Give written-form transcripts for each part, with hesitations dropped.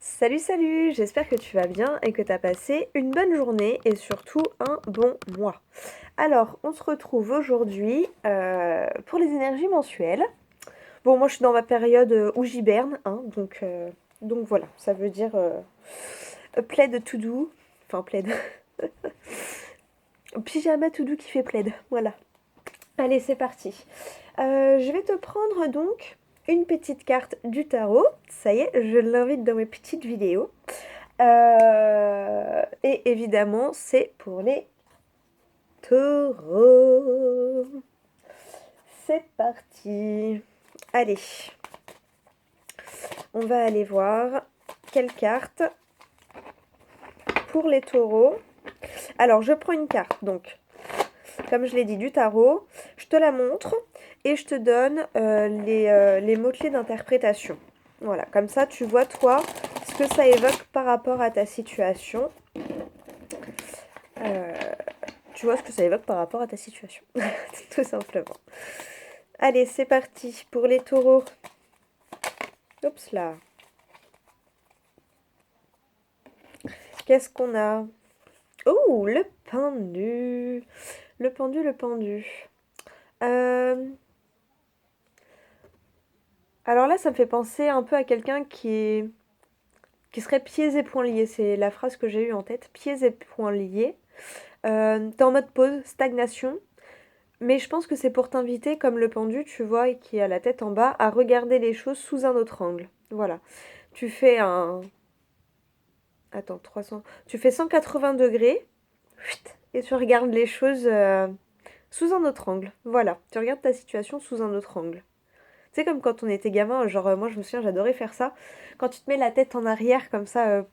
Salut, salut, j'espère que tu vas bien et que tu as passé une bonne journée et surtout un bon mois. Alors, on se retrouve aujourd'hui pour les énergies mensuelles. Bon, moi je suis dans ma période où j'hiberne, hein, donc voilà, ça veut dire plaid to do, enfin plaid, pyjama to do qui fait plaid, voilà. Allez, c'est parti. Je vais te prendre donc une petite carte du tarot. Ça y est, je l'invite dans mes petites vidéos. Et évidemment, c'est pour les taureaux. C'est parti. Allez, on va aller voir quelle carte pour les taureaux. Alors, je prends une carte, donc, comme je l'ai dit, du tarot. Je te la montre et je te donne les mots-clés d'interprétation. Voilà, comme ça, tu vois, toi, ce que ça évoque par rapport à ta situation. Euh, Tu vois ce que ça évoque par rapport à ta situation, tout simplement. Allez, c'est parti pour les taureaux. Oups là. Qu'est-ce qu'on a? Oh, le pendu. Le pendu, le pendu. Euh, Alors là, ça me fait penser un peu à quelqu'un qui serait pieds et poings liés. C'est la phrase que j'ai eue en tête. Pieds et poings liés. T'es en mode pause, stagnation. Mais je pense que c'est pour t'inviter, comme le pendu, tu vois, et qui a la tête en bas, à regarder les choses sous un autre angle. Voilà. Tu fais un... Attends, 300... Tu fais 180 degrés, et tu regardes les choses sous un autre angle. Voilà. Tu regardes ta situation sous un autre angle. C'est comme quand on était gamin, genre moi je me souviens, j'adorais faire ça. Quand tu te mets la tête en arrière comme ça,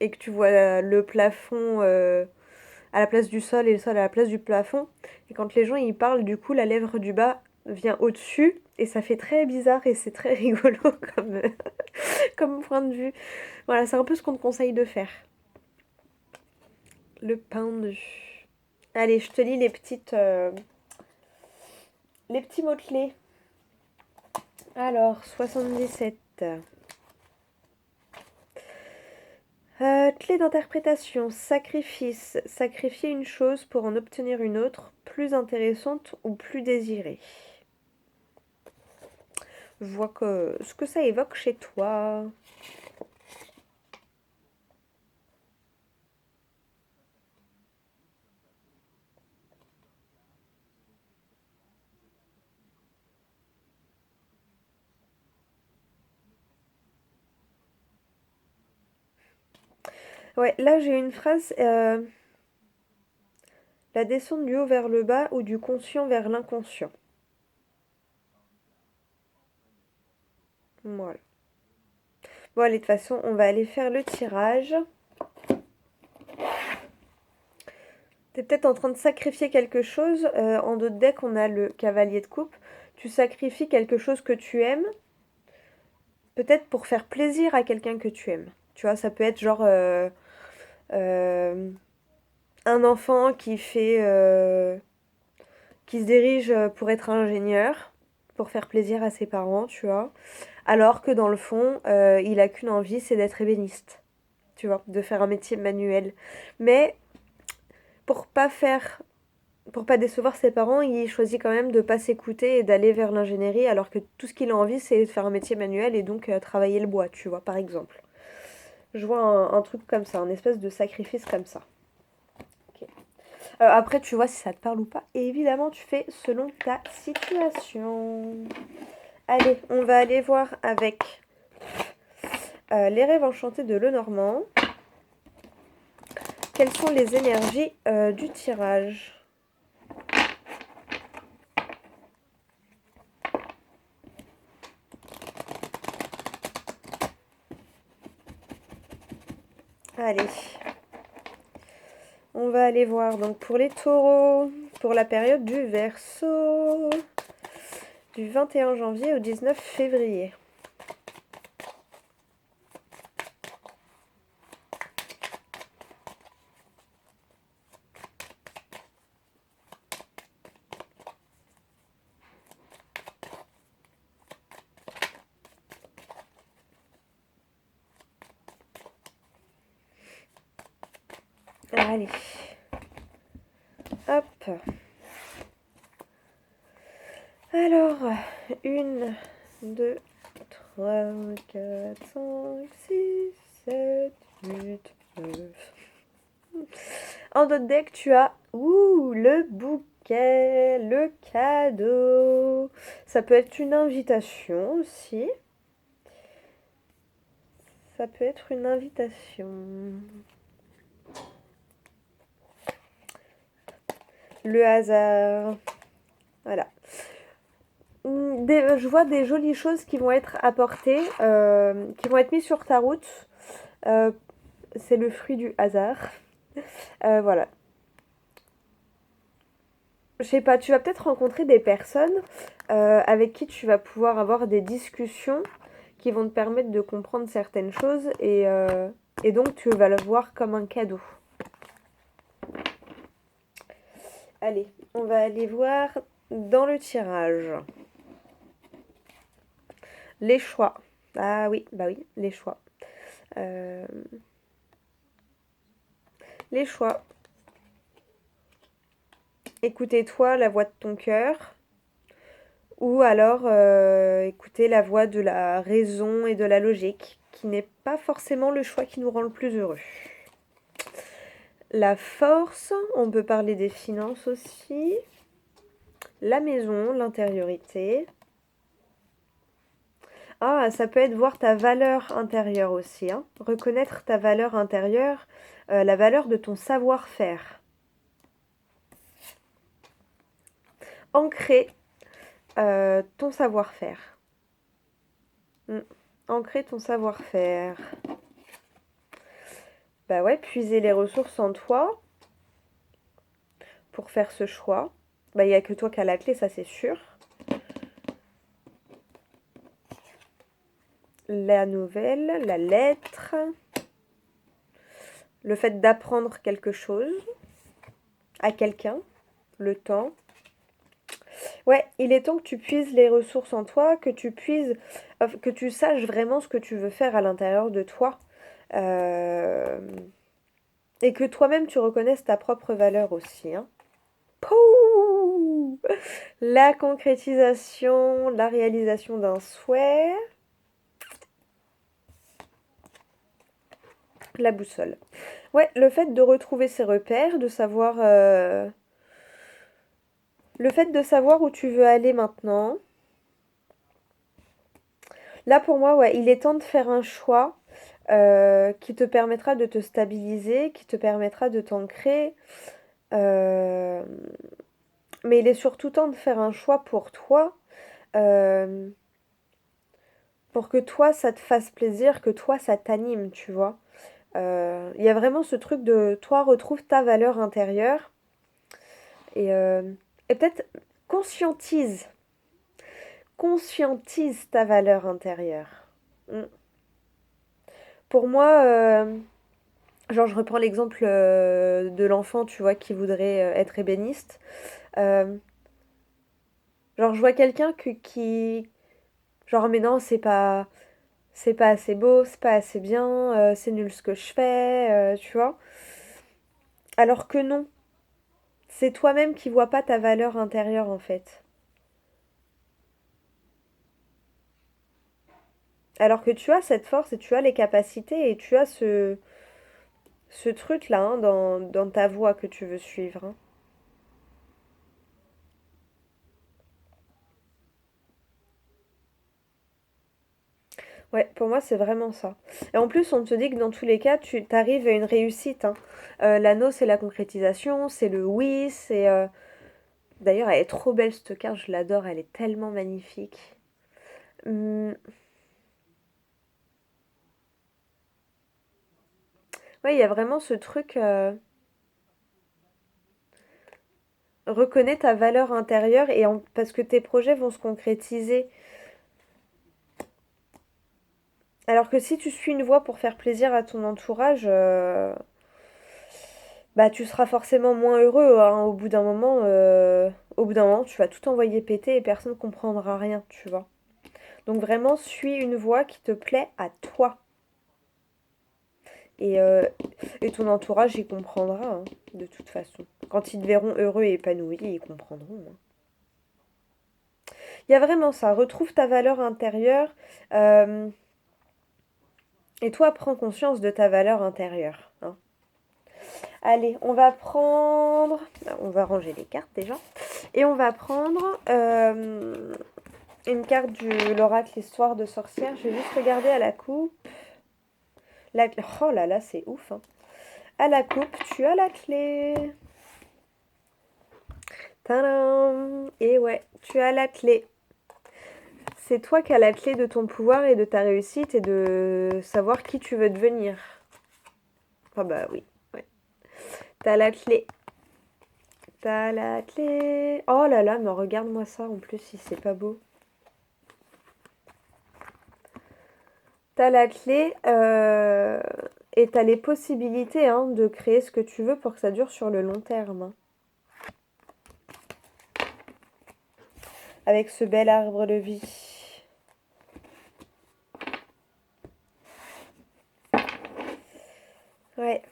et que tu vois le plafond à la place du sol et le sol à la place du plafond. Et quand les gens ils parlent, du coup, la lèvre du bas vient au-dessus et ça fait très bizarre et c'est très rigolo comme point de vue. Voilà, c'est un peu ce qu'on te conseille de faire. Le pendu. Allez, je te lis les petits mots-clés. Alors, 77. Clé d'interprétation, sacrifice. Sacrifier une chose pour en obtenir une autre, plus intéressante ou plus désirée. Je vois que ce que ça évoque chez toi. Ouais, là j'ai une phrase, la descente du haut vers le bas ou du conscient vers l'inconscient. Voilà. Bon, allez, de toute façon, on va aller faire le tirage. T'es peut-être en train de sacrifier quelque chose. En d'autres decks, on a le cavalier de coupe. Tu sacrifies quelque chose que tu aimes, peut-être pour faire plaisir à quelqu'un que tu aimes. Tu vois, ça peut être genre euh, un enfant qui se dirige pour être ingénieur, pour faire plaisir à ses parents, tu vois. Alors que dans le fond, il a qu'une envie, c'est d'être ébéniste, tu vois, de faire un métier manuel. Mais pour pas faire, pour pas décevoir ses parents, il choisit quand même de pas s'écouter et d'aller vers l'ingénierie, alors que tout ce qu'il a envie, c'est de faire un métier manuel et donc travailler le bois, tu vois, par exemple. Je vois un truc comme ça, un espèce de sacrifice comme ça. Ok. Après, tu vois si ça te parle ou pas. Et évidemment, tu fais selon ta situation. Allez, on va aller voir avec les rêves enchantés de Lenormand. Quelles sont les énergies du tirage? Allez, on va aller voir donc pour les taureaux, pour la période du Verseau, du 21 janvier au 19 février. Allez. Hop. Alors, 1, 2, 3, 4, 5, 6, 7, 8, 9. En d'autres deck, tu as le bouquet, le cadeau. Ça peut être une invitation aussi. Ça peut être une invitation. Le hasard. Voilà. Je vois des jolies choses qui vont être apportées, qui vont être mises sur ta route. C'est le fruit du hasard. Voilà. Je sais pas, tu vas peut-être rencontrer des personnes avec qui tu vas pouvoir avoir des discussions qui vont te permettre de comprendre certaines choses et donc tu vas le voir comme un cadeau. Allez, on va aller voir dans le tirage. Les choix. Ah oui, bah oui, les choix. Les choix. Écoutez-toi la voix de ton cœur. Ou alors écouter la voix de la raison et de la logique, qui n'est pas forcément le choix qui nous rend le plus heureux. La force, on peut parler des finances aussi. La maison, l'intériorité. Ah, ça peut être voir ta valeur intérieure aussi. Hein. Reconnaître ta valeur intérieure, la valeur de ton savoir-faire. Ancrer ton savoir-faire. Ancrer ton savoir-faire. Bah ouais, puiser les ressources en toi pour faire ce choix. Bah il n'y a que toi qui as la clé, ça c'est sûr. La nouvelle, la lettre. Le fait d'apprendre quelque chose à quelqu'un. Le temps. Ouais, il est temps que tu puises les ressources en toi, que tu puises, que tu saches vraiment ce que tu veux faire à l'intérieur de toi. Et que toi-même tu reconnaisses ta propre valeur aussi. Hein. Pouh, la concrétisation, la réalisation d'un souhait. La boussole. Ouais, le fait de retrouver ses repères, de savoir... le fait de savoir où tu veux aller maintenant. Là, pour moi, ouais, il est temps de faire un choix qui te permettra de te stabiliser, qui te permettra de t'ancrer. Mais il est surtout temps de faire un choix pour toi, euh, pour que toi, ça te fasse plaisir, que toi, ça t'anime, tu vois. Il y a vraiment ce truc de toi, retrouve ta valeur intérieure et, et peut-être conscientise, conscientise ta valeur intérieure. Mm. Pour moi, genre je reprends l'exemple de l'enfant, tu vois, qui voudrait être ébéniste. Euh, genre je vois quelqu'un qui, genre mais non, c'est pas assez beau, c'est pas assez bien, c'est nul ce que je fais, tu vois. Alors que non, c'est toi-même qui vois pas ta valeur intérieure en fait. Alors que tu as cette force et tu as les capacités et tu as ce truc-là hein, dans ta voie que tu veux suivre. Hein. Ouais, pour moi, c'est vraiment ça. Et en plus, on te dit que dans tous les cas, tu arrives à une réussite. Hein. L'anneau, c'est la concrétisation, c'est le oui, c'est... D'ailleurs, elle est trop belle, cette carte, je l'adore, elle est tellement magnifique. Hum, Ouais, il y a vraiment ce truc... reconnais ta valeur intérieure parce que tes projets vont se concrétiser. Alors que si tu suis une voie pour faire plaisir à ton entourage, bah tu seras forcément moins heureux. Hein. Au bout d'un moment, tu vas tout envoyer péter et personne ne comprendra rien, tu vois. Donc vraiment, suis une voie qui te plaît à toi. Et Et ton entourage, il comprendra, hein, de toute façon. Quand ils te verront heureux et épanoui, ils comprendront, hein. Il y a vraiment ça. Retrouve ta valeur intérieure. euh, et toi, prends conscience de ta valeur intérieure, hein. Allez, on va prendre... On va ranger les cartes déjà. Et on va prendre une carte de l'oracle Histoire de sorcière. Je vais juste regarder à la coupe. Oh là là, c'est ouf, hein. À la coupe, tu as la clé. Tadam! Et ouais, tu as la clé. C'est toi qui as la clé de ton pouvoir et de ta réussite et de savoir qui tu veux devenir. Ah bah oui, ouais. T'as la clé. T'as la clé. Oh là là, mais regarde-moi ça en plus, si c'est pas beau. T'as la clé et t'as les possibilités, hein, de créer ce que tu veux pour que ça dure sur le long terme, hein. Avec ce bel arbre de vie. Ouais.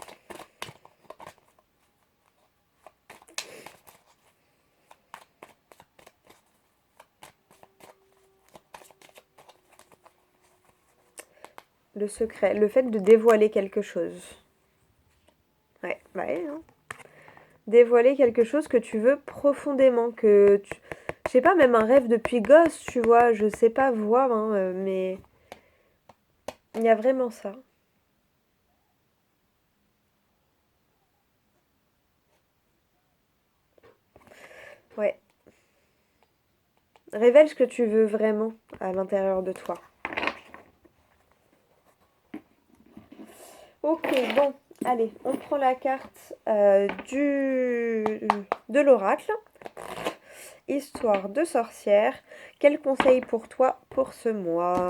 Le secret, le fait de dévoiler quelque chose. Ouais, ouais, hein. Dévoiler quelque chose que tu veux profondément, que tu... Je sais pas, même un rêve depuis gosse, tu vois, je sais pas voir, hein, mais il y a vraiment ça. Ouais. Révèle ce que tu veux vraiment à l'intérieur de toi. Ok, bon, allez, on prend la carte de l'oracle. Histoire de sorcière. Quel conseil pour toi pour ce mois?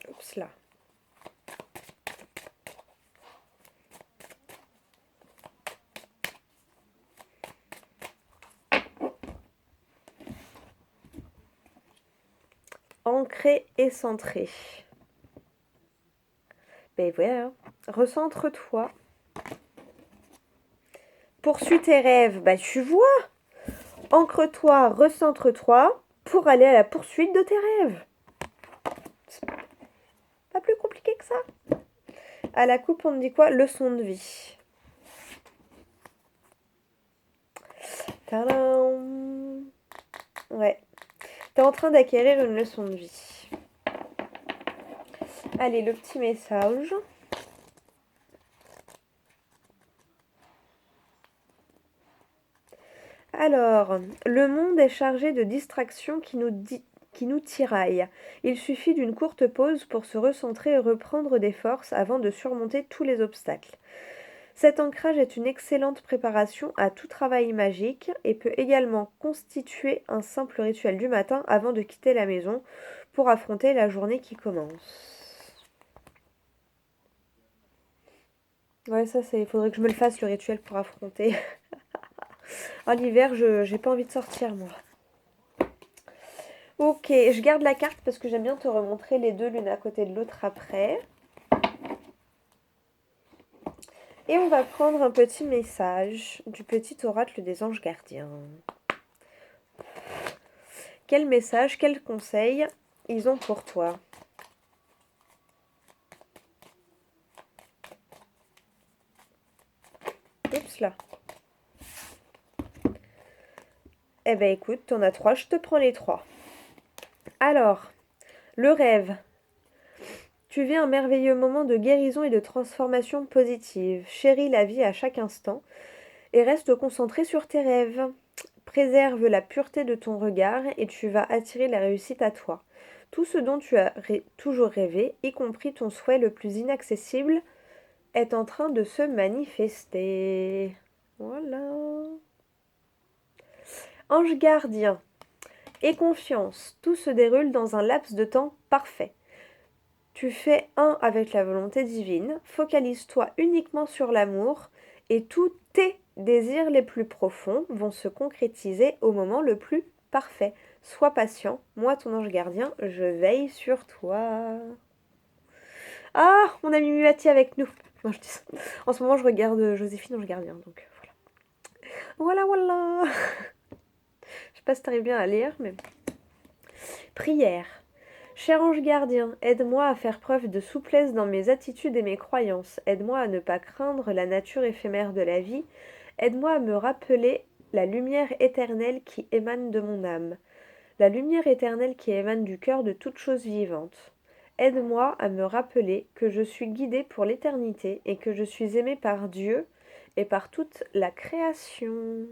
Oups là. Ancré et centré. Ben voilà, recentre-toi. Poursuis tes rêves. Bah tu vois, ancre-toi, recentre-toi pour aller à la poursuite de tes rêves. C'est pas plus compliqué que ça. À la coupe, on me dit quoi? Leçon de vie. Tadam! Ouais. T'es en train d'acquérir une leçon de vie. Allez, le petit message. Alors, le monde est chargé de distractions qui nous tiraillent. Il suffit d'une courte pause pour se recentrer et reprendre des forces avant de surmonter tous les obstacles. Cet ancrage est une excellente préparation à tout travail magique et peut également constituer un simple rituel du matin avant de quitter la maison pour affronter la journée qui commence. Ouais, ça c'est. Il faudrait que je me le fasse le rituel pour affronter. En l'hiver, j'ai pas envie de sortir moi. Ok, je garde la carte parce que j'aime bien te remontrer les deux l'une à côté de l'autre après. Et on va prendre un petit message du petit oracle des anges gardiens. Quel message, quel conseil ils ont pour toi? Oups là. Eh ben écoute, t'en as trois, je te prends les trois. Alors, le rêve. Tu vis un merveilleux moment de guérison et de transformation positive. Chéris la vie à chaque instant et reste concentré sur tes rêves. Préserve la pureté de ton regard et tu vas attirer la réussite à toi. Tout ce dont tu as toujours rêvé, y compris ton souhait le plus inaccessible, est en train de se manifester. Voilà. Ange gardien. Et confiance, tout se déroule dans un laps de temps parfait. Tu fais un avec la volonté divine, focalise-toi uniquement sur l'amour et tous tes désirs les plus profonds vont se concrétiser au moment le plus parfait. Sois patient, moi ton ange gardien, je veille sur toi. Ah, on a Mimi Mati avec nous. Non, je dis ça. En ce moment, je regarde Joséphine Ange Gardien, donc voilà. Voilà, voilà. Je sais pas si t'arrives bien à lire, mais... Prière. Cher ange gardien, aide-moi à faire preuve de souplesse dans mes attitudes et mes croyances. Aide-moi à ne pas craindre la nature éphémère de la vie. Aide-moi à me rappeler la lumière éternelle qui émane de mon âme. La lumière éternelle qui émane du cœur de toute chose vivante. Aide-moi à me rappeler que je suis guidée pour l'éternité et que je suis aimée par Dieu et par toute la création.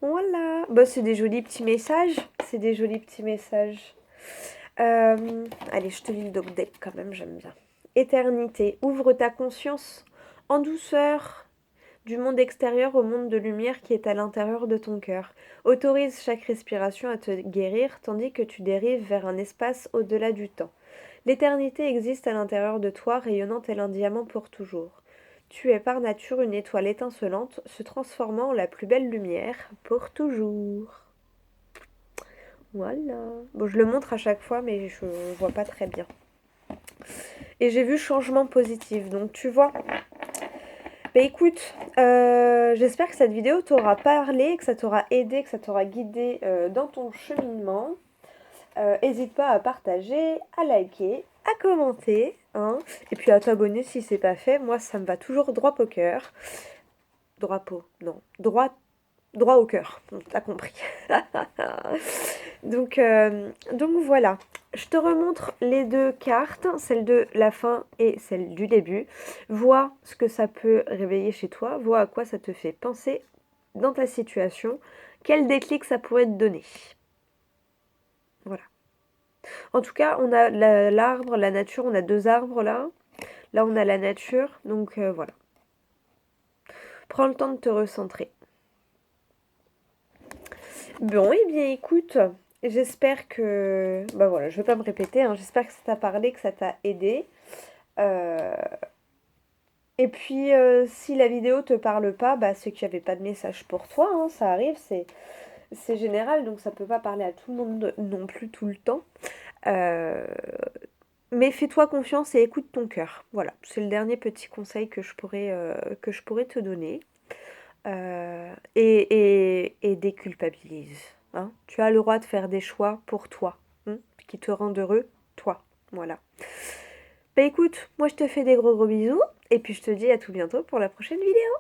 Voilà. Bah, c'est des jolis petits messages. C'est des jolis petits messages. Allez, je te lis le doc deck quand même, j'aime bien. Éternité, ouvre ta conscience en douceur du monde extérieur au monde de lumière qui est à l'intérieur de ton cœur. Autorise chaque respiration à te guérir tandis que tu dérives vers un espace au-delà du temps. L'éternité existe à l'intérieur de toi, rayonnant tel un diamant pour toujours. Tu es par nature une étoile étincelante, se transformant en la plus belle lumière pour toujours. Voilà. Bon, je le montre à chaque fois, mais je vois pas très bien. Et j'ai vu changement positif, donc tu vois. Bah écoute, j'espère que cette vidéo t'aura parlé, que ça t'aura aidé, que ça t'aura guidé dans ton cheminement. N'hésite pas à partager, à liker, à commenter, hein, et puis à t'abonner si c'est pas fait. Moi, ça me va toujours droit au cœur. Droit non. Droit au cœur. T'as compris. donc voilà. Je te remontre les deux cartes, celle de la fin et celle du début. Vois ce que ça peut réveiller chez toi. Vois à quoi ça te fait penser dans ta situation. Quel déclic ça pourrait te donner. Voilà. En tout cas, on a l'arbre, la nature, on a deux arbres là. Là, on a la nature, donc voilà. Prends le temps de te recentrer. Bon, eh bien, écoute, j'espère que... Bah voilà, je vais pas me répéter, hein, j'espère que ça t'a parlé, que ça t'a aidé. Et puis, si la vidéo te parle pas, bah c'est qu'il n'y avait pas de message pour toi, hein, ça arrive, c'est général, donc ça peut pas parler à tout le monde non plus tout le temps. Mais fais-toi confiance et écoute ton cœur. Voilà, c'est le dernier petit conseil que je pourrais te donner. Et déculpabilise. Hein. Tu as le droit de faire des choix pour toi, hein, qui te rendent heureux, toi. Voilà. Bah écoute, moi je te fais des gros bisous, et puis je te dis à tout bientôt pour la prochaine vidéo.